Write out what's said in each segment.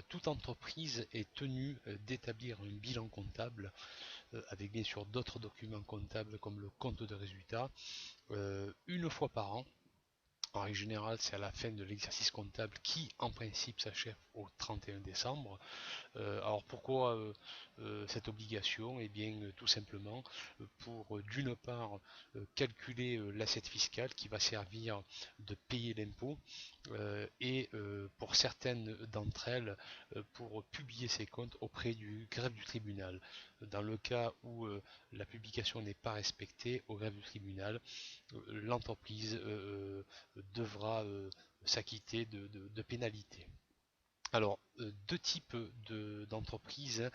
toute entreprise est tenue d'établir un bilan comptable avec bien sûr d'autres documents comptables comme le compte de résultat une fois par an. En règle générale, c'est à la fin de l'exercice comptable qui, en principe, s'achève au 31 décembre. Alors pourquoi cette obligation? Eh bien tout simplement pour d'une part calculer l'assiette fiscale qui va servir de payer l'impôt et pour certaines d'entre elles pour publier ses comptes auprès du greffe du tribunal. Dans le cas où la publication n'est pas respectée au greffe du tribunal, l'entreprise devra s'acquitter de pénalités. Alors, deux types d'entreprises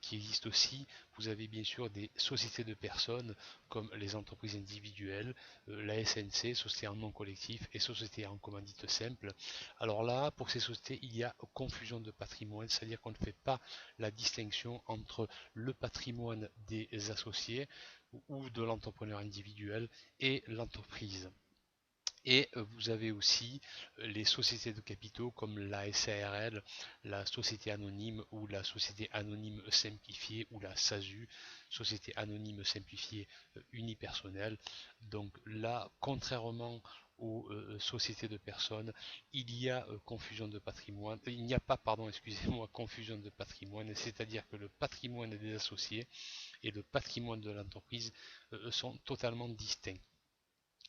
qui existent aussi. Vous avez bien sûr des sociétés de personnes comme les entreprises individuelles, la SNC, société en nom collectif et société en commandite simple. Alors là, pour ces sociétés, il y a confusion de patrimoine, c'est-à-dire qu'on ne fait pas la distinction entre le patrimoine des associés ou de l'entrepreneur individuel et l'entreprise. Et vous avez aussi les sociétés de capitaux comme la SARL, la société anonyme ou la société anonyme simplifiée ou la SASU, société anonyme simplifiée unipersonnelle. Donc là, contrairement aux sociétés de personnes, il y a confusion de patrimoine, il n'y a pas, pardon, excusez-moi, confusion de patrimoine, c'est-à-dire que le patrimoine des associés et le patrimoine de l'entreprise sont totalement distincts.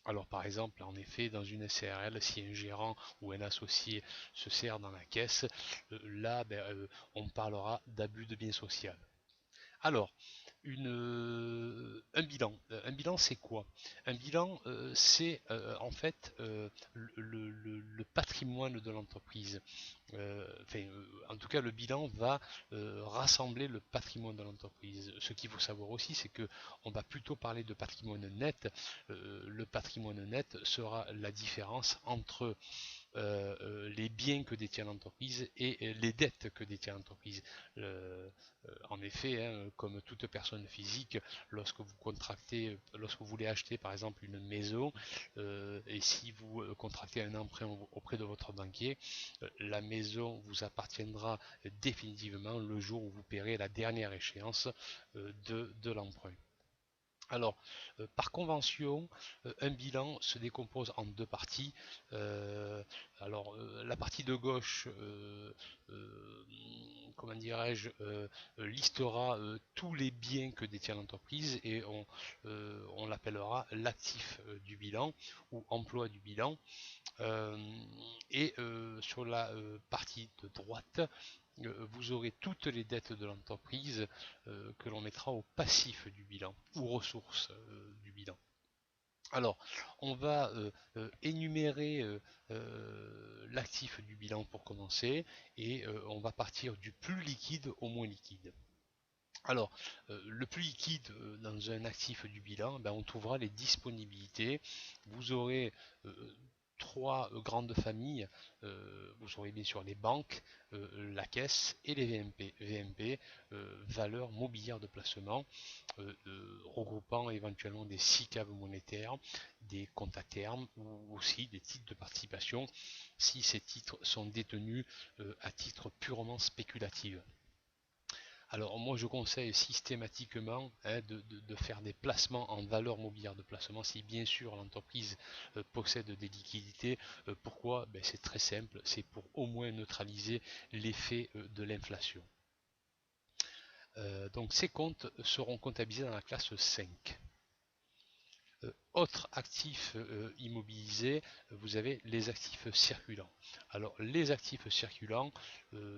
Alors par exemple, en effet, dans une SARL, si un gérant ou un associé se sert dans la caisse, là, on parlera d'abus de bien social. Alors, un bilan. Un bilan, c'est quoi? Un bilan, c'est en fait le patrimoine de l'entreprise. En tout cas, le bilan va rassembler le patrimoine de l'entreprise. Ce qu'il faut savoir aussi, c'est que on va plutôt parler de patrimoine net. Le patrimoine net sera la différence entre les biens que détient l'entreprise et les dettes que détient l'entreprise. En effet, hein, comme toute personne physique, lorsque vous voulez acheter par exemple une maison, et si vous contractez un emprunt auprès de votre banquier, la maison vous appartiendra définitivement le jour où vous paierez la dernière échéance de l'emprunt. Alors, par convention, un bilan se décompose en deux parties. Euh, la partie de gauche, euh, comment dirais-je, listera tous les biens que détient l'entreprise et on l'appellera l'actif du bilan ou emploi du bilan. Euh, et sur la partie de droite, vous aurez toutes les dettes de l'entreprise que l'on mettra au passif du bilan ou ressources du bilan. Alors, on va énumérer l'actif du bilan pour commencer et on va partir du plus liquide au moins liquide. Alors, le plus liquide dans un actif du bilan, ben, on trouvera les disponibilités. Vous aurez trois grandes familles. Vous aurez bien sûr les banques, la caisse et les VMP. VMP, valeurs mobilières de placement, regroupant éventuellement des SICAV monétaires, des comptes à terme ou aussi des titres de participation si ces titres sont détenus à titre purement spéculatif. Alors moi je conseille systématiquement de faire des placements en valeur mobilière de placement si bien sûr l'entreprise possède des liquidités. Pourquoi? Ben, c'est très simple, c'est pour au moins neutraliser l'effet de l'inflation. Donc ces comptes seront comptabilisés dans la classe 5. Autre actif immobilisé, vous avez les actifs circulants. Alors les actifs circulants,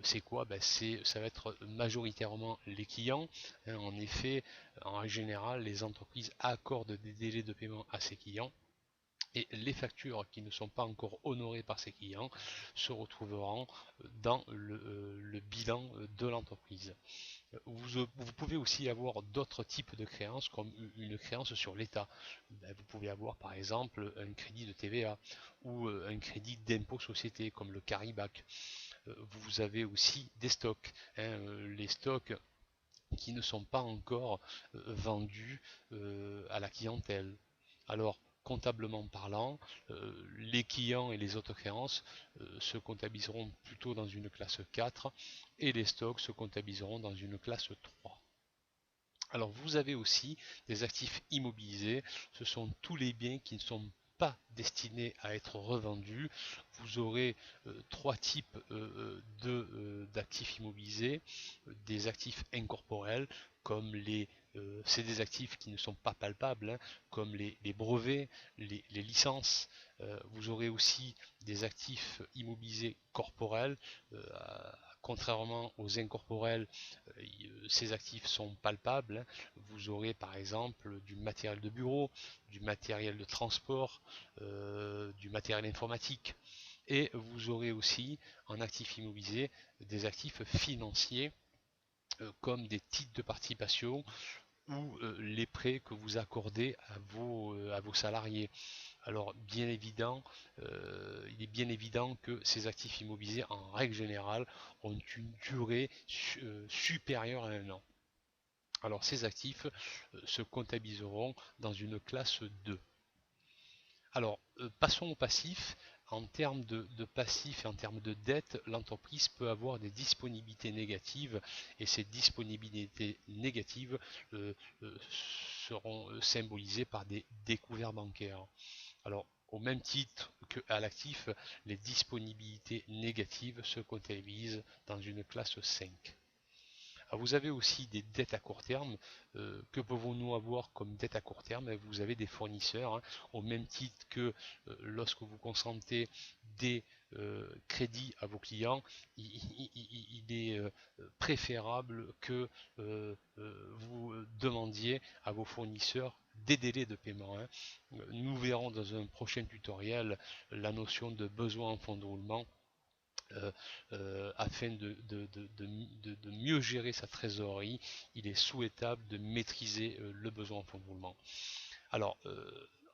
c'est quoi? Ben, ça va être majoritairement les clients. Hein, en effet, en général, les entreprises accordent des délais de paiement à ses clients. Et les factures qui ne sont pas encore honorées par ces clients se retrouveront dans le bilan de l'entreprise. Vous pouvez aussi avoir d'autres types de créances comme une créance sur l'État. Ben, vous pouvez avoir par exemple un crédit de TVA ou un crédit d'impôt société comme le Caribac. Vous avez aussi des stocks, hein, les stocks qui ne sont pas encore vendus à la clientèle. Alors comptablement parlant, les clients et les autres créances se comptabiliseront plutôt dans une classe 4 et les stocks se comptabiliseront dans une classe 3. Alors vous avez aussi des actifs immobilisés, ce sont tous les biens qui ne sont pas destinés à être revendus. Vous aurez trois types d'actifs immobilisés, des actifs incorporels comme c'est des actifs qui ne sont pas palpables, hein, comme les brevets, les licences. Vous aurez aussi des actifs immobilisés corporels. Contrairement aux incorporels, ces actifs sont palpables, hein. Vous aurez par exemple du matériel de bureau, du matériel de transport, du matériel informatique. Et vous aurez aussi en actifs immobilisés des actifs financiers comme des titres de participation ou les prêts que vous accordez à vos salariés. Alors il est bien évident que ces actifs immobilisés en règle générale ont une durée supérieure à un an. Alors ces actifs se comptabiliseront dans une classe 2. Alors passons au passif. En termes de passif et en termes de dette, l'entreprise peut avoir des disponibilités négatives et ces disponibilités négatives euh, euh, seront symbolisées par des découverts bancaires. Alors, au même titre qu'à l'actif, les disponibilités négatives se comptabilisent dans une classe 5. Alors, vous avez aussi des dettes à court terme. Que pouvons-nous avoir comme dette à court terme? Vous avez des fournisseurs, hein, au même titre que lorsque vous consentez des crédits à vos clients, il est préférable que vous demandiez à vos fournisseurs des délais de paiement, hein. Nous verrons dans un prochain tutoriel la notion de besoin en fonds de roulement afin de mieux gérer sa trésorerie. Il est souhaitable de maîtriser le besoin en fonds de roulement. Alors,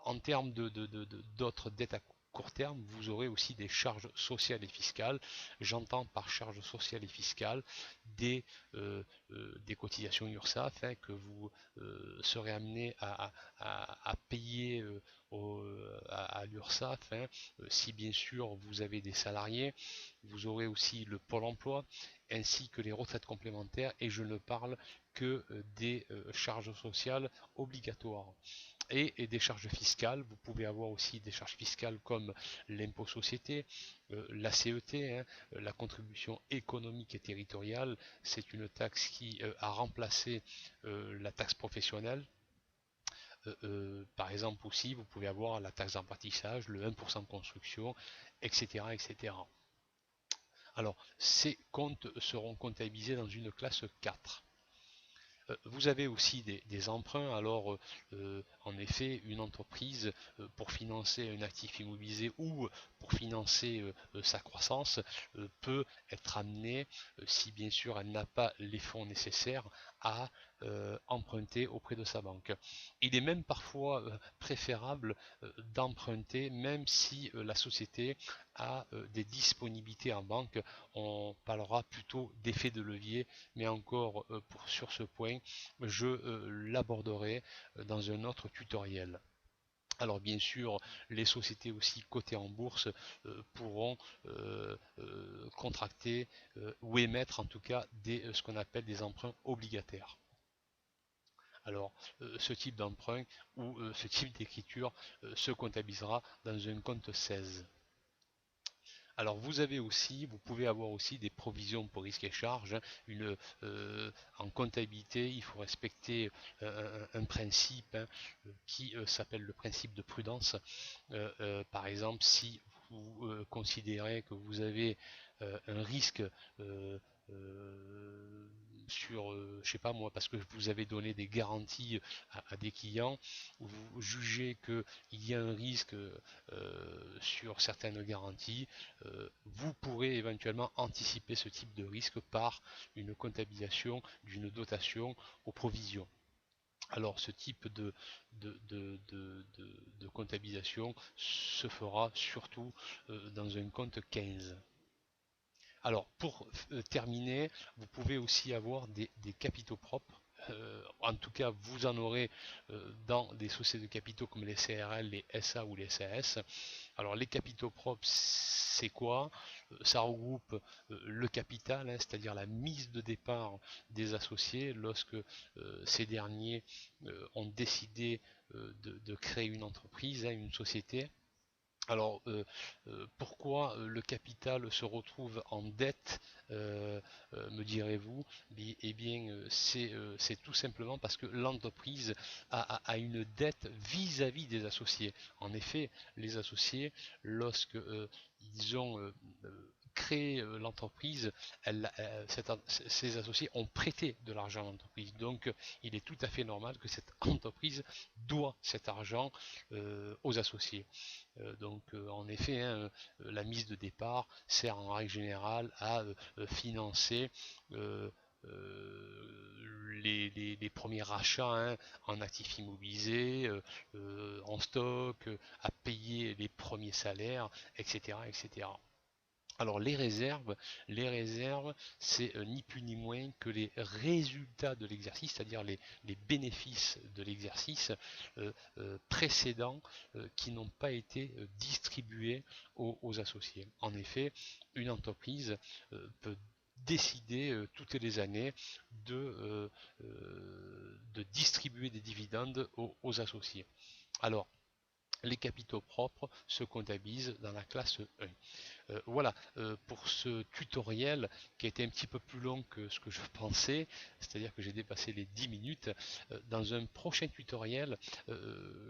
en termes d'autres dettes à court terme, vous aurez aussi des charges sociales et fiscales. J'entends par charges sociales et fiscales des, des cotisations URSSAF, hein, que vous serez amené à payer à l'URSSAF, hein, si bien sûr vous avez des salariés. Vous aurez aussi le pôle emploi ainsi que les retraites complémentaires, et je ne parle que des charges sociales obligatoires. Et des charges fiscales. Vous pouvez avoir aussi des charges fiscales comme l'impôt société, la CET, hein, la contribution économique et territoriale. C'est une taxe qui a remplacé la taxe professionnelle. Par exemple aussi, vous pouvez avoir la taxe d'apprentissage, le 1% de construction, etc., etc. Alors, ces comptes seront comptabilisés dans une classe 4. Vous avez aussi des emprunts. Alors, en effet, une entreprise, pour financer un actif immobilisé ou pour financer sa croissance, peut être amenée, si bien sûr elle n'a pas les fonds nécessaires, à emprunter auprès de sa banque. Il est même parfois préférable d'emprunter, même si la société a des disponibilités en banque. On parlera plutôt d'effet de levier, mais encore sur ce point, je l'aborderai dans un autre tutoriel. Alors bien sûr, les sociétés aussi cotées en bourse pourront contracter ou émettre en tout cas ce qu'on appelle des emprunts obligataires. Alors ce type d'emprunt ou ce type d'écriture se comptabilisera dans un compte 16. Alors vous pouvez avoir aussi des provisions pour risques et charges, hein. En comptabilité, il faut respecter un principe, hein, qui s'appelle le principe de prudence. Par exemple, si vous considérez que vous avez un risque euh, euh, sur, je sais pas moi, parce que vous avez donné des garanties à des clients, vous jugez qu'il y a un risque sur certaines garanties, vous pourrez éventuellement anticiper ce type de risque par une comptabilisation d'une dotation aux provisions. Alors ce type de comptabilisation se fera surtout dans un compte 15. Alors pour terminer, vous pouvez aussi avoir des capitaux propres. en tout cas vous en aurez dans des sociétés de capitaux comme les CRL, les SA ou les SAS. Alors les capitaux propres, c'est quoi? Ça regroupe le capital, hein, c'est-à-dire la mise de départ des associés lorsque ces derniers ont décidé de créer une entreprise, hein, une société. Alors, pourquoi le capital se retrouve en dette, me direz-vous? Eh bien, c'est tout simplement parce que l'entreprise a une dette vis-à-vis des associés. En effet, les associés, lorsque ils ont créé l'entreprise, ces associés ont prêté de l'argent à l'entreprise. Donc, il est tout à fait normal que cette entreprise doit cet argent aux associés. En effet, hein, la mise de départ sert en règle générale à financer euh, les premiers rachats, hein, en actifs immobilisés, en stock, à payer les premiers salaires, etc., etc. Alors les réserves, c'est ni plus ni moins que les résultats de l'exercice, c'est-à-dire les bénéfices de l'exercice précédents qui n'ont pas été distribués aux associés. En effet, une entreprise peut décider toutes les années de distribuer des dividendes aux associés. Alors, les capitaux propres se comptabilisent dans la classe 1. Voilà, pour ce tutoriel qui a été un petit peu plus long que ce que je pensais, c'est-à-dire que j'ai dépassé les 10 minutes. Dans un prochain tutoriel,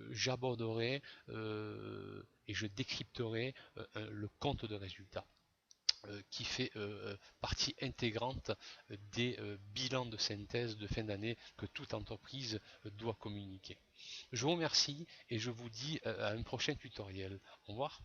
j'aborderai et je décrypterai le compte de résultat qui fait partie intégrante des bilans de synthèse de fin d'année que toute entreprise doit communiquer. Je vous remercie et je vous dis à un prochain tutoriel. Au revoir.